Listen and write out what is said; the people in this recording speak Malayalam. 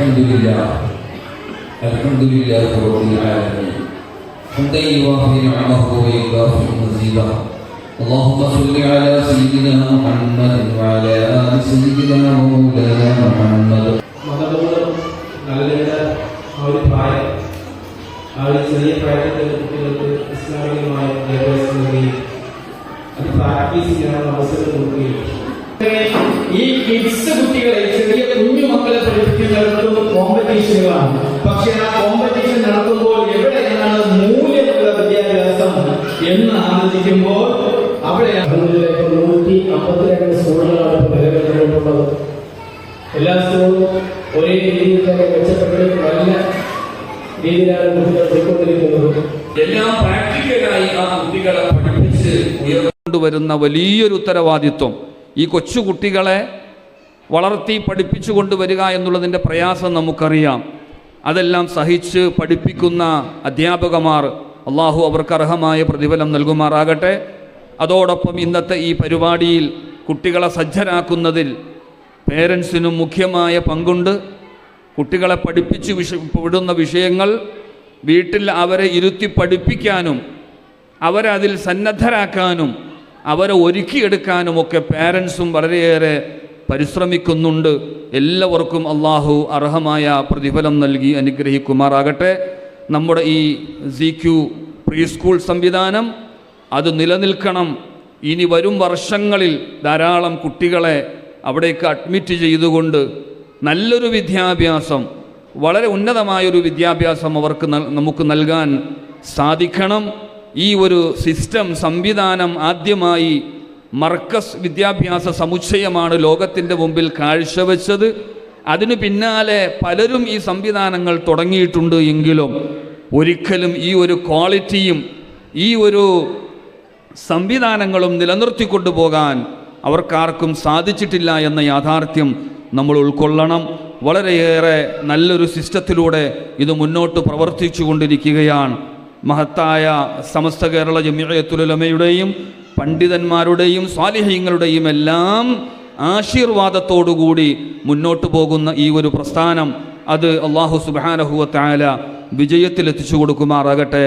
الحمد لله رب العالمين حمدا يوافي نعمه ويكافئ مزيدا اللهم صل على سيدنا محمد وعلى آل سيدنا ومولانا محمد. ചെറിയ പ്രായത്തിൽ കുട്ടികൾക്ക് ഇസ്ലാമികമായ വിദ്യാഭ്യാസം നൽകുകയും അത് പ്രാക്ടീസ് ചെയ്യാനുള്ള അവസരം കൊടുക്കുകയും ഈ കിഡ്സ് കുട്ടികളെ ചെറിയ കുഞ്ഞു മക്കളെ പഠിപ്പിക്കുന്നിടത്തും കോമ്പറ്റീഷനുകളാണ്. പക്ഷെ ആ കോമ്പറ്റീഷൻ നടത്തുമ്പോൾ എവിടെയാണ് മൂല്യമുള്ള വിദ്യാഭ്യാസം എന്ന് ആലോചിക്കുമ്പോൾ അവിടെയാണ് 152 സ്കൂളുകളാണ് നിലവിലുള്ളത്. എല്ലാ സ്കൂളും ഒരേ രീതിയിൽ തന്നെ മെച്ചപ്പെട്ട് നല്ല രീതിയിലാണ് കുട്ടികൾ പോയിക്കൊണ്ടിരിക്കുന്നത്. എല്ലാം പ്രാക്ടിക്കലായി ആ കുട്ടികളെ പഠിപ്പിച്ച് ഉയർന്നുകൊണ്ടുവരുന്ന വലിയൊരു ഉത്തരവാദിത്വം ഈ കൊച്ചു കുട്ടികളെ വളർത്തി പഠിപ്പിച്ചു കൊണ്ടുവരിക എന്നുള്ളതിൻ്റെ പ്രയാസം നമുക്കറിയാം. അതെല്ലാം സഹിച്ച് പഠിപ്പിക്കുന്ന അധ്യാപകമാർ അള്ളാഹു അവർക്ക് അർഹമായ പ്രതിഫലം നൽകുമാറാകട്ടെ. അതോടൊപ്പം ഇന്നത്തെ ഈ പരിപാടിയിൽ കുട്ടികളെ സജ്ജരാക്കുന്നതിൽ പേരൻസിനും മുഖ്യമായ പങ്കുണ്ട്. കുട്ടികളെ പഠിപ്പിച്ച് വിടുന്ന വിഷയങ്ങൾ വീട്ടിൽ അവരെ ഇരുത്തി പഠിപ്പിക്കാനും അവരെ അതിൽ സന്നദ്ധരാക്കാനും അവരെ ഒരുക്കിയെടുക്കാനുമൊക്കെ പേരൻസും വളരെയേറെ പരിശ്രമിക്കുന്നുണ്ട്. എല്ലാവർക്കും അള്ളാഹു അർഹമായ പ്രതിഫലം നൽകി അനുഗ്രഹിക്കുമാറാകട്ടെ. നമ്മുടെ ഈ ZQ പ്രീ സ്കൂൾ സംവിധാനം അത് നിലനിൽക്കണം. ഇനി വരും വർഷങ്ങളിൽ ധാരാളം കുട്ടികളെ അവിടേക്ക് അഡ്മിറ്റ് ചെയ്തുകൊണ്ട് നല്ലൊരു വിദ്യാഭ്യാസം, വളരെ ഉന്നതമായൊരു വിദ്യാഭ്യാസം അവർക്ക് നമുക്ക് നൽകാൻ സാധിക്കണം. ഈ ഒരു സിസ്റ്റം സംവിധാനം ആദ്യമായി മർക്കസ് വിദ്യാഭ്യാസ സമുച്ചയമാണ് ലോകത്തിൻ്റെ മുമ്പിൽ കാഴ്ചവെച്ചത്. അതിനു പിന്നാലെ പലരും ഈ സംവിധാനങ്ങൾ തുടങ്ങിയിട്ടുണ്ട്. എങ്കിലും ഒരിക്കലും ഈ ഒരു ക്വാളിറ്റിയും ഈ ഒരു സംവിധാനങ്ങളും നിലനിർത്തിക്കൊണ്ടു പോകാൻ അവർക്കാർക്കും സാധിച്ചിട്ടില്ല എന്ന യാഥാർത്ഥ്യം നമ്മൾ ഉൾക്കൊള്ളണം. വളരെയേറെ നല്ലൊരു സിസ്റ്റത്തിലൂടെ ഇത് മുന്നോട്ട് പ്രവർത്തിച്ചു കൊണ്ടിരിക്കുകയാണ്. മഹത്തായ സമസ്ത കേരള ജമിഅത്തുൽ ഉലമയുടെയും പണ്ഡിതന്മാരുടെയും സ്വാലിഹീങ്ങളുടെയും എല്ലാം ആശീർവാദത്തോടുകൂടി മുന്നോട്ട് പോകുന്ന ഈ ഒരു പ്രസ്ഥാനം അത് അല്ലാഹു സുബ്ഹാനഹു വ തആല വിജയത്തിലെത്തിച്ചു കൊടുക്കുമാറാകട്ടെ.